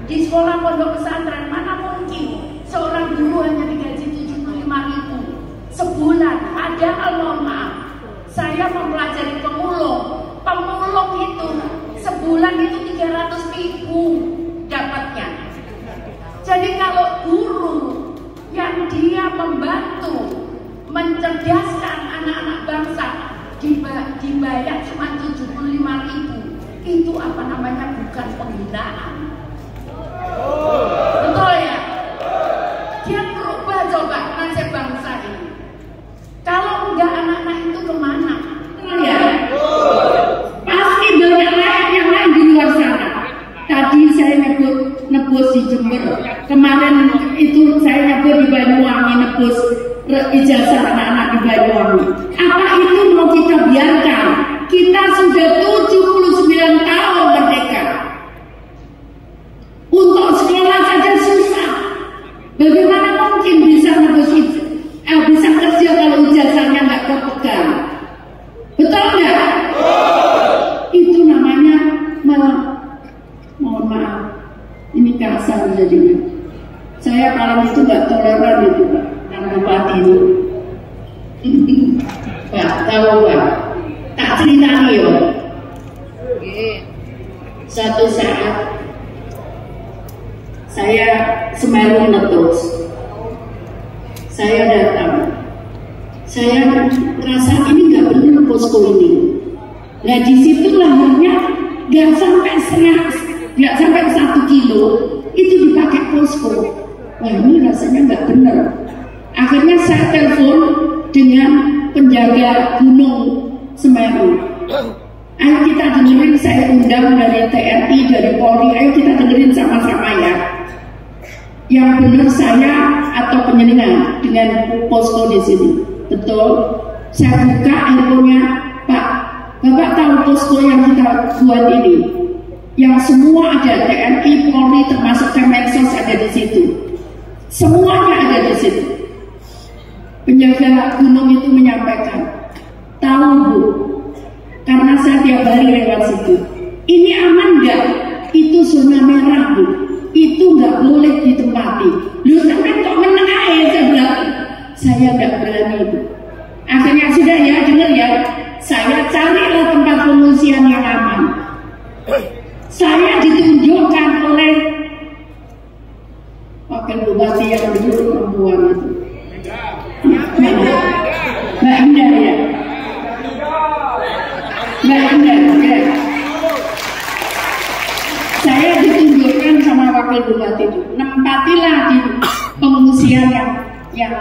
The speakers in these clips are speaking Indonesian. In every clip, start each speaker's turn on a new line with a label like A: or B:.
A: Di sekolah pondok pesantren mana mungkin seorang guru hanya digaji 75.000 sebulan. Padahal mohon maaf, saya mempelajari pemulung. Pemulung itu sebulan itu 300.000 dapatnya. Jadi kalau guru yang dia membantu mencerdaskan anak-anak bangsa dibayar cuma 75.000, itu apa namanya, bukan penghinaan. Betul ya? Dia merubah coba nasib bangsa ini. Kalau enggak, anak-anak itu kemana? Ya, pasti banyak yang lain di luar sana. Tadi saya nebus di Jember. Kemarin itu saya nebus di Banyuwangi, nebus ijazah anak-anak di Banyuwangi. Apa itu mau kita biarkan? Kita sudah 79 tahun merdeka. Untuk sekolah saja susah. Bagaimana mungkin bisa bisa kerja kalau ijazahnya nggak terpegang? Betul nggak? Itu namanya mohon maaf, ini kasar jadinya. Saya paling itu nggak toleran itu, Pak. Bupati itu. Pak, tahu Pak? Tak ceritani yo. Satu saat saya Semeru meletus. Saya datang. Saya merasa ini nggak benar posko ini. Nah di situ lahirnya nggak sampai 1 kilo itu dipakai posko. Wah ini rasanya nggak benar. Akhirnya saya telepon dengan penjaga Gunung Semeru. Ayo kita dengerin, saya undang dari TNI, dari Polri, ayo kita dengerin sama-sama ya. Yang benar saya atau penyelingan dengan posko di sini. Betul. Saya buka infonya, Pak. Bapak tahu posko yang kita buat ini? Yang semua ada, TNI, Polri, termasuk Kemensos ada di situ. Semuanya ada di situ. Penjaga gunung itu menyampaikan, tahu Bu, karena saya tiap hari lewat situ. Ini aman nggak? Itu zona merah Bu. Itu nggak boleh ditempati. Lu sampai kok meneng aja, saya bilang. Saya nggak berani Bu. Akhirnya sudah ya, dengar ya. Saya carilah tempat pengungsian yang aman. Saya ditunjukkan oleh Wakil Bupati yang dulu perempuan itu. Mbak Indah ya. Mbak Indah ya. Saya ditunjukkan sama Wakil Bupati itu. Nempatilah di pengungsian yang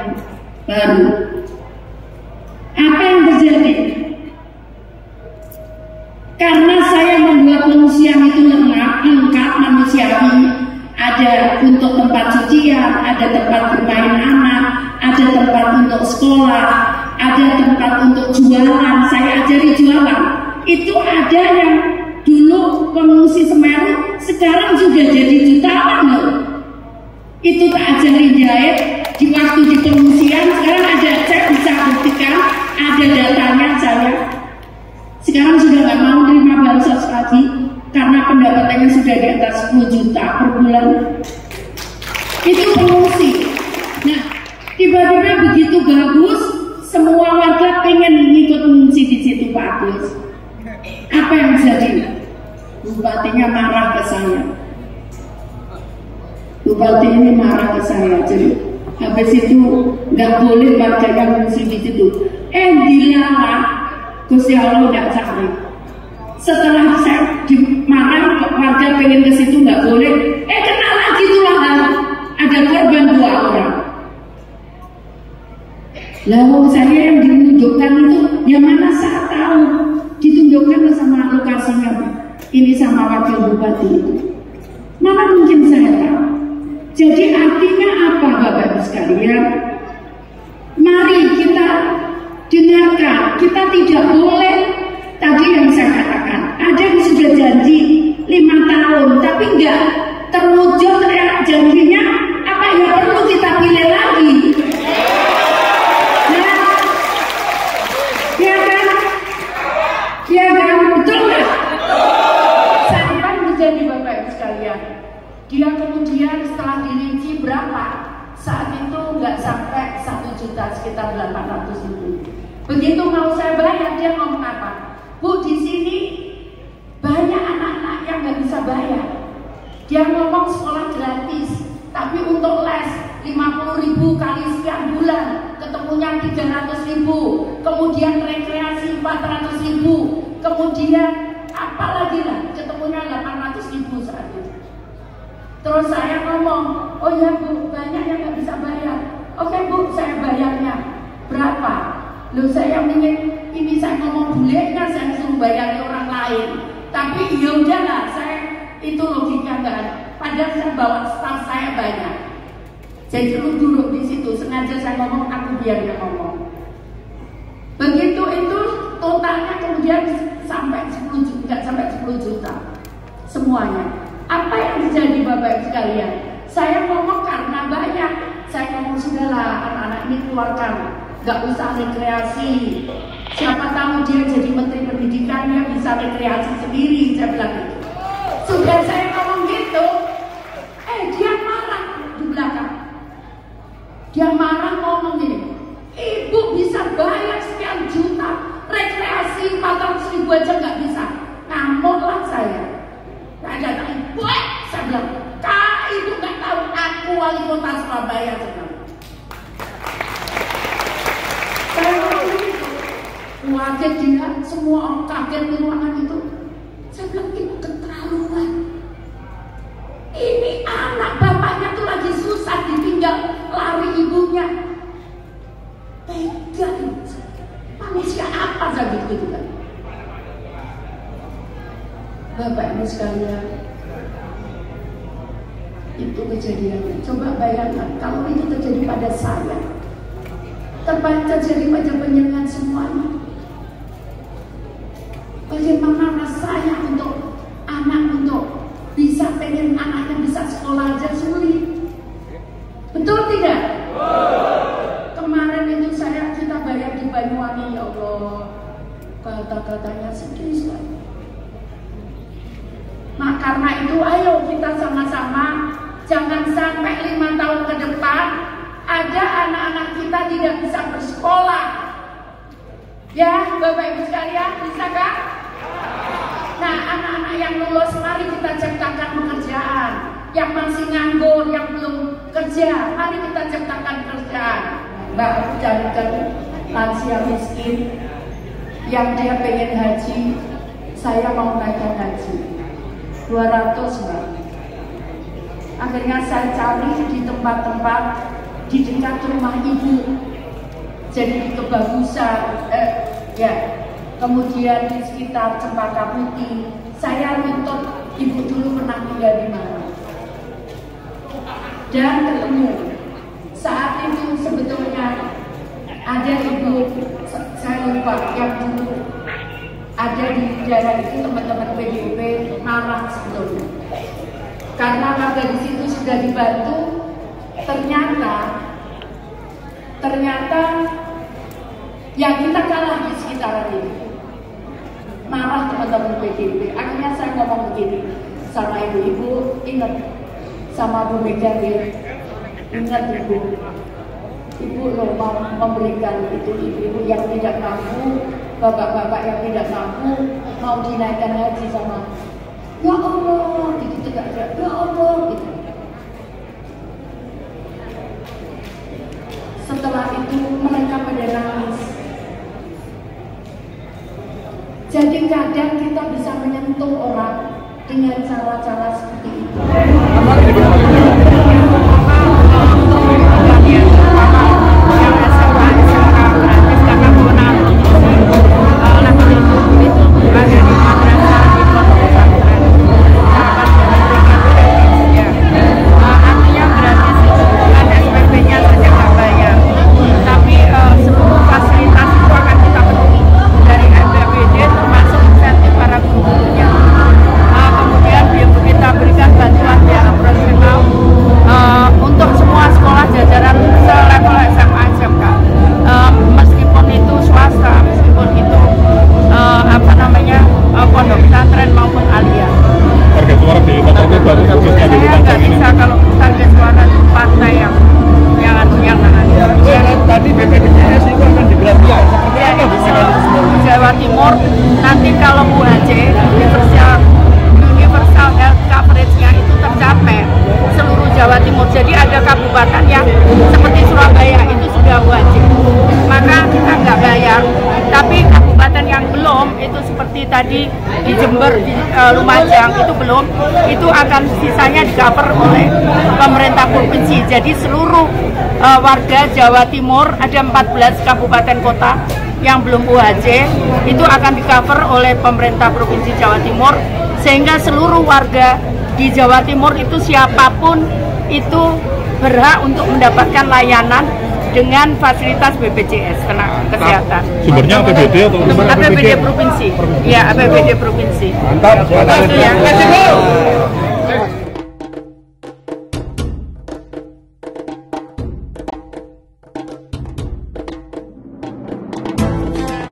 A: baru. Apa yang terjadi? Karena saya membuat pengungsian itu lengkap, manusiawi. Ada untuk tempat cucian, ada tempat bermain anak, ada tempat untuk sekolah, ada tempat untuk jualan. Saya ajari jualan. Itu ada yang dulu pengungsi Semeru, sekarang sudah jadi jutaan loh. Itu tak ajari jahit di waktu di pengungsian. Sekarang ada, saya bisa buktikan, ada datanya saya. Sekarang sudah nggak mau terima bansos lagi karena pendapatannya sudah di atas 10 juta per bulan. Itu pengungsi. Nah, tiba-tiba begitu bagus, semua warga pengen ikut mengungsi di situ Pak Agus. Apa yang jadi? Bupatinya marah ke saya. Bupati ini marah ke saya. Jadi habis itu nggak boleh warganya mengungsi di situ. Dilarang. Gusti Allah nggak cari. Setelah saya dimarah, warga pengen ke situ nggak boleh. Kena lagi tuh lahan. Ada korban 2 orang. Lalu saya yang ditunjukkan itu, yang mana saya tahu ditunjukkan sama lokasinya. Ini sama wakil bupati itu. Mana mungkin saya tahu. Jadi artinya apa Bapak-Ibu sekalian? Mari kita dengarkan, kita tidak boleh tadi yang saya katakan. Ada yang sudah janji 5 tahun, tapi enggak terwujud janjinya. Apa yang perlu kita pilih lagi? Nah, ya kan? Ya kan? Betul nggak? Saya menjadi Bapak-Ibu sekalian. Dia kemudian setelah dirinci berapa, saat itu nggak sampai 1 juta, sekitar 800.000. Begitu mau saya bayar, dia ngomong apa? Bu, di sini banyak anak-anak yang nggak bisa bayar. Dia ngomong sekolah gratis, tapi untuk les 50.000 kali sekian bulan, ketemunya 300.000, kemudian rekreasi 400.000, kemudian apa lagi lah, ketemunya 800.000 saat itu. Terus saya ngomong, oh ya Bu, banyak yang nggak bisa bayar. Oke Bu, saya bayarnya berapa? Loh, saya ingin ini, saya ngomong bulenya, saya suruh bayar orang lain. Tapi ya udahlah, saya itu logika nggak ada. Padahal saya bawa staf saya banyak. Saya duduk di situ, sengaja saya ngomong, aku biar dia ngomong. Begitu itu totalnya kemudian sampai 10 juta, nggak sampai 10 juta semuanya. Apa yang terjadi Bapak Ibu sekalian? Saya ngomong karena banyak. Saya ngomong sudahlah, anak-anak ini keluarkan, nggak usah rekreasi. Siapa tahu dia jadi menteri pendidikan, dia bisa rekreasi sendiri. Saya bilang gitu. Sudah saya ngomong gitu, dia marah di belakang. Dia marah ngomong ini, Ibu bisa bayar sekian juta, rekreasi 400.000 aja nggak bisa. Ngamuklah saya. Ada ibu, saya bilang, Kak, Ibu nggak tahu aku wali kota Surabaya sekarang. Saya ngomong gitu, kaget dia, semua orang kaget di ruangan itu. Saya bilang, Ibu keterlaluan. Ini anak bapaknya tuh lagi susah ditinggal, lari ibunya. Tega, manusia apa saya gitu kan? Bapak Ibu sekalian, itu kejadiannya. Coba bayangkan kalau itu terjadi pada saya, terjadi pada penjenengan semuanya. Bagaimana rasanya untuk anak untuk bisa pengen anaknya bisa sekolah aja sulit. Betul tidak? Kemarin itu kita bayar di Banyuwangi, ya Allah, kata-katanya sedih sekali. Nah karena itu ayo kita sama-sama, jangan sampai 5 tahun ke depan ada anak-anak kita tidak bisa bersekolah. Ya Bapak Ibu sekalian, bisa kan? Nah anak-anak yang lulus, mari kita ciptakan pekerjaan. Yang masih nganggur, yang belum kerja, mari kita ciptakan pekerjaan. Mbak, aku carikan lansia miskin yang dia pengen haji, saya mau naikkan haji 200 Mbak. Akhirnya saya cari di tempat-tempat di dekat rumah ibu, jadi di Kebagusan, kemudian di sekitar Cempaka Putih. Saya nuntut ibu dulu pernah tinggal di mana, dan ketemu. Saat itu sebetulnya ada ibu, saya lupa, yang dulu ada di daerah itu, teman-teman PDIP marah sebetulnya karena warga di situ sudah dibantu. Ternyata ya kita kalah di sekitaran ini. Marah teman-teman PDIP. Akhirnya saya ngomong begini sama ibu-ibu, ingat sama Bu Mega, ingat ibu loh mau memberikan itu ibu-ibu yang tidak mampu, bapak-bapak yang tidak mampu, mau dinaikkan haji sama, ya Allah, gitu tegak, ya Allah, gitu. Setelah itu mereka pada nangis. Jadi kadang kita bisa menyentuh orang dengan cara-cara seperti itu.
B: Kemudian kita beri Saya nggak bisa kalau target suara itu partai yang
C: tadi BPJS itu akan digratiskan. Seperti apa Bu mekanisme?
B: Jawa Timur nanti kalau UHC universal health coverage-nya itu tercapai seluruh Jawa Timur. Jadi ada kabupaten yang seperti Surabaya itu sudah UHC, maka kita nggak bayar. Tapi kabupaten yang belum itu seperti tadi di Jember, di Lumajang itu belum, itu akan sisanya di-cover oleh pemerintah provinsi. Jadi seluruh warga Jawa Timur ada 14 kabupaten kota yang belum UHC itu akan di-cover oleh pemerintah provinsi Jawa Timur, sehingga seluruh warga di Jawa Timur itu siapapun itu berhak untuk mendapatkan layanan dengan fasilitas BPJS tenaga kesehatan.
C: Sumbernya APBD atau
B: APBD provinsi? Ya, APBD provinsi.
C: Mantap.
B: Itu ya.